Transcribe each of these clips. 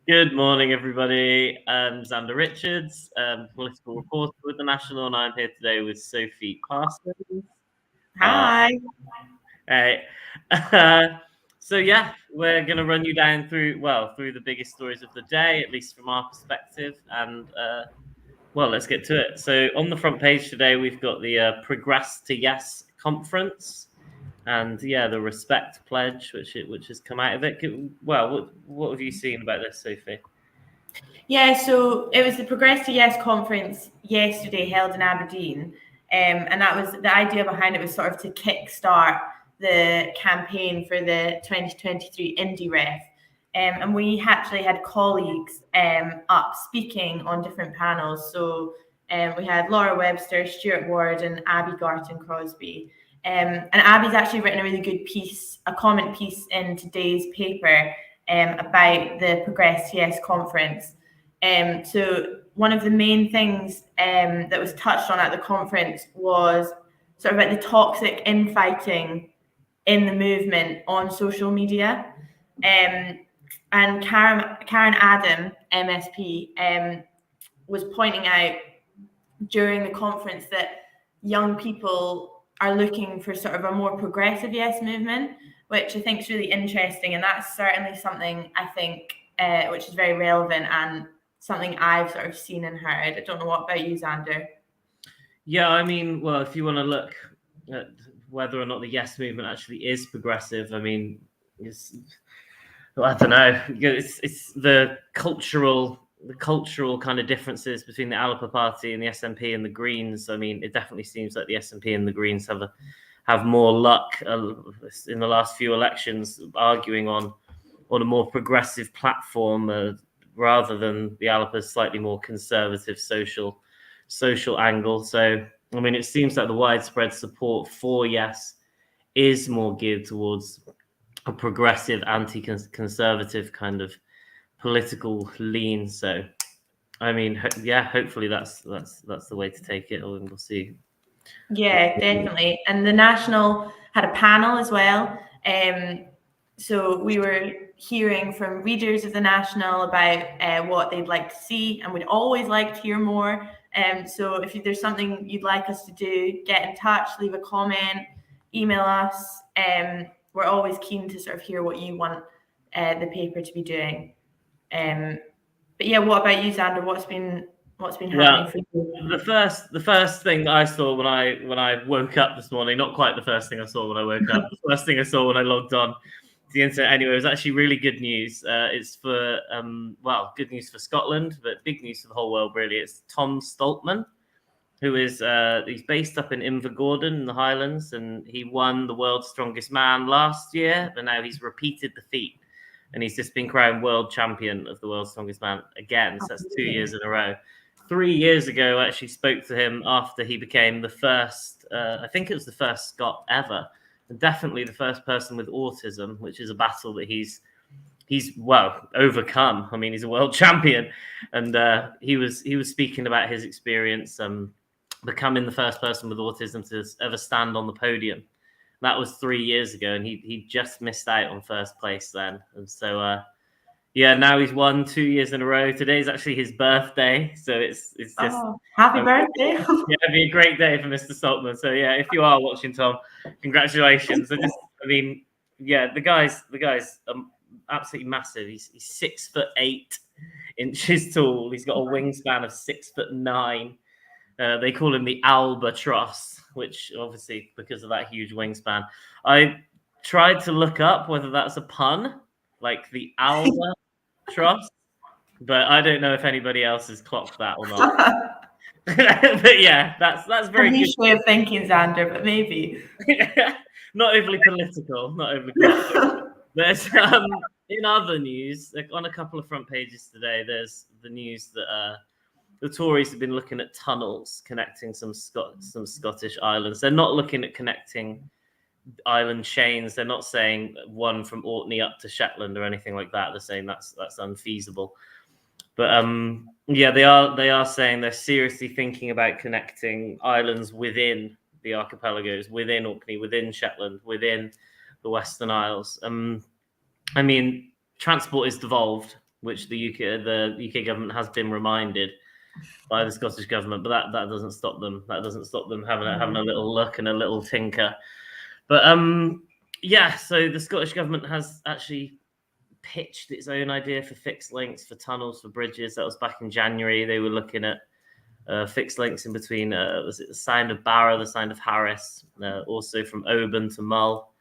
Good morning, everybody. I'm Xander Richards, political reporter with The National, and I'm here today with Sophie Parsons. Hi. Hey. So we're going to run you down through the biggest stories of the day, at least from our perspective, and let's get to it. So on the front page today, we've got the Progress to Yes conference, and the Respect pledge, which has come out of it. What have you seen about this, Sophie? Yeah, so it was the Progress to Yes conference yesterday held in Aberdeen. And that was the idea behind it was sort of to kickstart the campaign for the 2023 indyref. And we actually had colleagues up speaking on different panels. So we had Laura Webster, Stuart Ward, and Abby Garton Crosby. And Abby's actually written a really good piece, a comment piece in today's paper about the Progress to Yes conference. So one of the main things that was touched on at the conference was sort of about the toxic infighting in the movement on social media. And Karen Adam, MSP, was pointing out during the conference that young people are looking for sort of a more progressive yes movement, which I think is really interesting. And that's certainly something I think which is very relevant and something I've sort of seen and heard. I don't know what about you, Xander? Yeah, I mean, well, if you want to look at whether or not the yes movement actually is progressive, I mean, I don't know. It's the cultural kind of differences between the Alpha Party and the SNP and the Greens. I mean, it definitely seems like the SNP and the Greens have more luck in the last few elections arguing on a more progressive platform rather than the Alpa's slightly more conservative social angle. So, I mean, it seems like the widespread support for yes is more geared towards a progressive, anti-conservative kind of political lean. So, I mean, hopefully that's the way to take it, and we'll see. Yeah, definitely. And the National had a panel as well. So we were hearing from readers of the National about what they'd like to see, and we'd always like to hear more. So if there's something you'd like us to do, get in touch, leave a comment, email us. We're always keen to sort of hear what you want the paper to be doing. But yeah, what about you, Xander? What's been happening for you? The first thing I saw when I woke up this morning, not quite the first thing I saw when I woke up, the first thing I saw when I logged on the internet anyway, it was actually really good news. It's for good news for Scotland, but big news for the whole world really. It's Tom Stoltman, who is he's based up in Invergordon in the Highlands, and he won the World's Strongest Man last year, but now he's repeated the feat, and he's just been crowned world champion of the World's Strongest Man again. So that's 2 years in a row. 3 years ago, I actually spoke to him after he became the first, I think it was the first Scot ever, and definitely the first person with autism, which is a battle that he's overcome. I mean, he's a world champion, and he was speaking about his experience becoming the first person with autism to ever stand on the podium. That was 3 years ago, and he just missed out on first place then. And so now he's won 2 years in a row. Today's actually his birthday, so it's just happy birthday. It'd be a great day for Mr. Saltman. So if you are watching, Tom, congratulations. The guy's absolutely massive. He's 6'8" tall. He's got a wingspan of 6'9". They call him the albatross, which obviously because of that huge wingspan. I tried to look up whether that's a pun, like the albatross, but I don't know if anybody else has clocked that or not. But yeah, that's very good. Niche way of thinking, Xander, but maybe. Not overly political. There's in other news, like on a couple of front pages today, there's the news that the Tories have been looking at tunnels connecting some Scottish islands. They're not looking at connecting island chains. They're not saying one from Orkney up to Shetland or anything like that. They're saying that's unfeasible. But they are saying they're seriously thinking about connecting islands within the archipelagos, within Orkney, within Shetland, within the Western Isles. I mean, transport is devolved. which the UK government has been reminded by the Scottish government, but that doesn't stop them. That doesn't stop them having a little look and a little tinker. But yeah, so the Scottish government has actually pitched its own idea for fixed links, for tunnels, for bridges. That was back in January. They were looking at fixed links in between, was it the Sound of Barra, the Sound of Harris, also from Oban to Mull.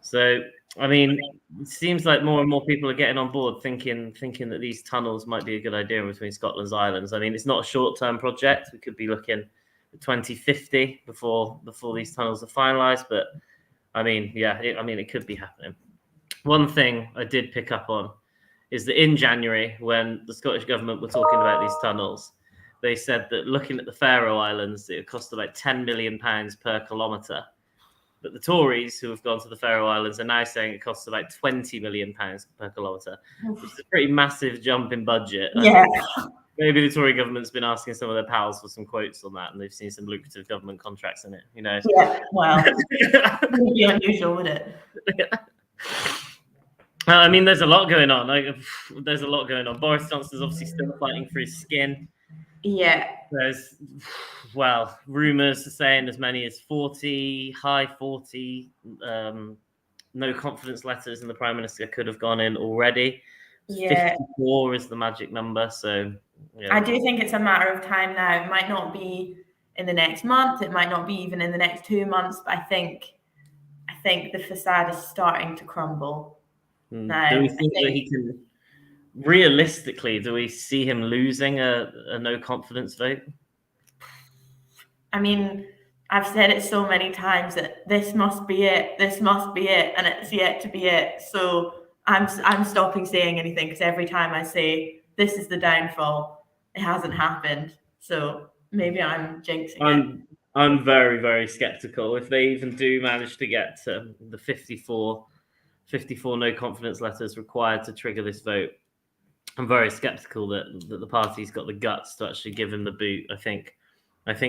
So, I mean, it seems like more and more people are getting on board, thinking that these tunnels might be a good idea in between Scotland's islands. I mean, it's not a short-term project. We could be looking at 2050 before these tunnels are finalised. But I mean, yeah, it could be happening. One thing I did pick up on is that in January, when the Scottish government were talking about these tunnels, they said that looking at the Faroe Islands, it would cost about £10 million per kilometre. But the Tories, who have gone to the Faroe Islands, are now saying it costs about £20 million per kilometre, which is a pretty massive jump in budget. Yeah. Maybe the Tory government's been asking some of their pals for some quotes on that, and they've seen some lucrative government contracts in it. Yeah, well, it would be unusual, would it? I mean, there's a lot going on. There's a lot going on. Boris Johnson's obviously still fighting for his skin. Yeah. There's, rumours are saying as many as 40, high 40, no confidence letters in the Prime Minister could have gone in already. Yeah. 54 is the magic number. So I do think it's a matter of time now. It might not be in the next month. It might not be even in the next 2 months. But I think the facade is starting to crumble. Now, do we think that he can? Realistically, do we see him losing a no confidence vote? I mean, I've said it so many times that this must be it. This must be it, and it's yet to be it. So I'm stopping saying anything, because every time I say this is the downfall, it hasn't happened. So maybe I'm jinxing it. I'm very, very skeptical if they even do manage to get to the 54 no confidence letters required to trigger this vote. I'm very skeptical that the party's got the guts to actually give him the boot. I think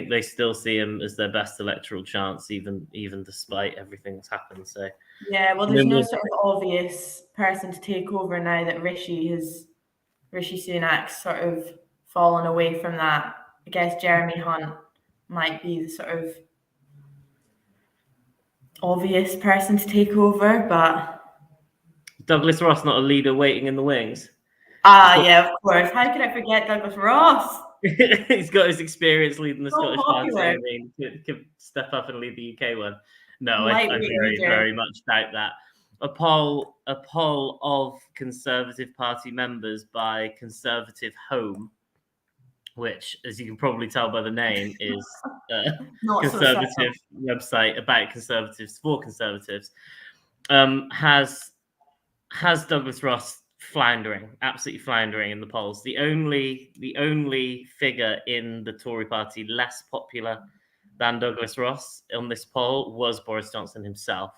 they still see him as their best electoral chance, even despite everything that's happened. So yeah, well, there's no sort of obvious person to take over now that Rishi Sunak's sort of fallen away from that. I guess Jeremy Hunt might be the sort of obvious person to take over, but Douglas Ross not a leader waiting in the wings. Yeah, of course. How could I forget Douglas Ross? He's got his experience leading the Scottish party. popular. I mean, could step up and lead the UK one. No, I very, very much doubt that. A poll of Conservative Party members by Conservative Home, which, as you can probably tell by the name, is a conservative website about conservatives for conservatives, has Douglas Ross absolutely floundering in the polls. The only figure in the Tory party less popular than Douglas Ross on this poll was Boris Johnson himself.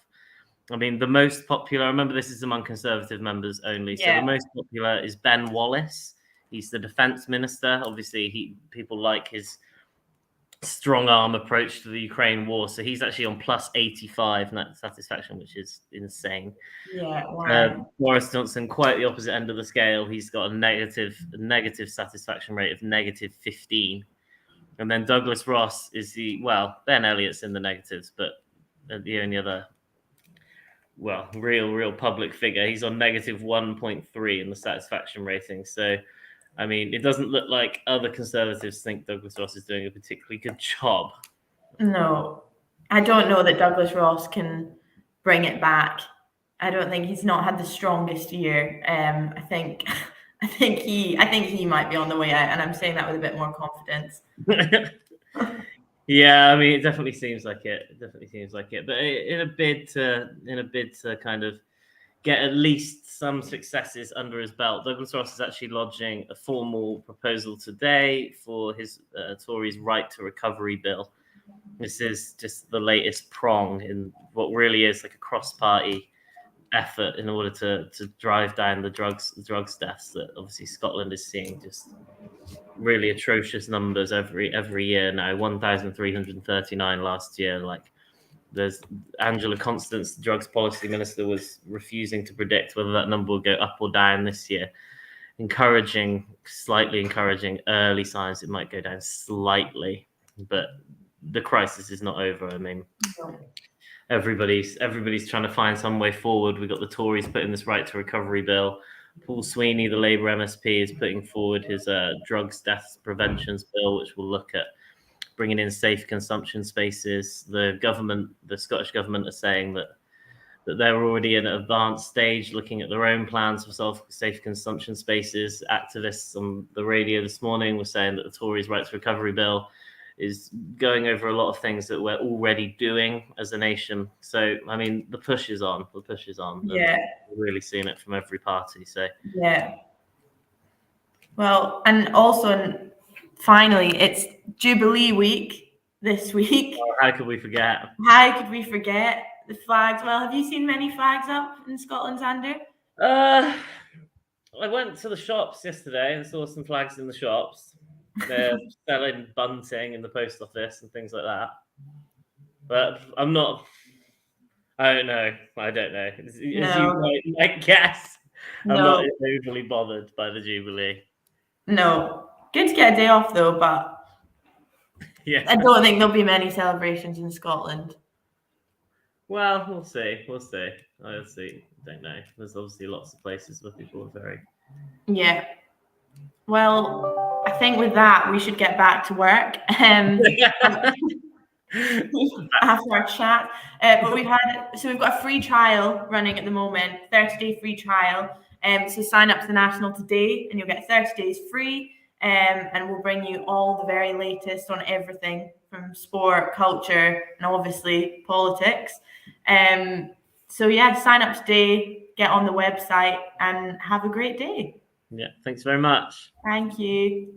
I mean, the most popular, remember this is among Conservative members only, so the most popular is Ben Wallace. He's the defence minister. Obviously, people like his strong arm approach to the Ukraine war. So he's actually on plus 85 net satisfaction, which is insane. Yeah, wow. Boris Johnson, quite the opposite end of the scale. He's got a negative satisfaction rate of negative 15. And then Douglas Ross is Ben Elliott's in the negatives, but the only other, real public figure. He's on negative 1.3 in the satisfaction rating. So, I mean, it doesn't look like other Conservatives think Douglas Ross is doing a particularly good job. No, I don't know that Douglas Ross can bring it back. I don't think he's not had the strongest year. I think he might be on the way out, and I'm saying that with a bit more confidence. Yeah, I mean, it definitely seems like it. But in a bid to kind of get at least some successes under his belt, Douglas Ross is actually lodging a formal proposal today for his Tories' right to recovery bill. This is just the latest prong in what really is like a cross-party effort in order to drive down the drugs deaths that obviously Scotland is seeing just really atrocious numbers every year now. 1,339 last year. Like, there's Angela Constance, the drugs policy minister, was refusing to predict whether that number will go up or down this year. slightly encouraging early signs it might go down slightly, but the crisis is not over. I mean, everybody's trying to find some way forward. We've got the Tories putting this right to recovery bill. Paul Sweeney, the Labour MSP, is putting forward his drugs deaths preventions bill, which will look at bringing in safe consumption spaces. The Scottish government, are saying that they're already in an advanced stage looking at their own plans for safe consumption spaces. Activists on the radio this morning were saying that the Tories' right to recovery bill is going over a lot of things that we're already doing as a nation. So, I mean, the push is on. Yeah. We're really seeing it from every party. So, yeah. Well, and also, finally, it's Jubilee week this week. How could we forget? How could we forget the flags? Well, have you seen many flags up in Scotland, Andrew? I went to the shops yesterday and saw some flags in the shops. They're selling bunting in the post office and things like that. But I'm not. I don't know. As you might guess, I'm not overly bothered by the Jubilee. No. Good to get a day off, though, but yeah, I don't think there'll be many celebrations in Scotland. Well, we'll see. I'll see. Don't know. There's obviously lots of places where people are very. Yeah. Well, I think with that, we should get back to work. After our chat, but we've got a free trial running at the moment, 30-day free trial. So sign up to the National today, and you'll get 30 days free. And we'll bring you all the very latest on everything from sport, culture, and obviously politics. So yeah, sign up today, get on the website, and have a great day. Yeah, thanks very much. Thank you.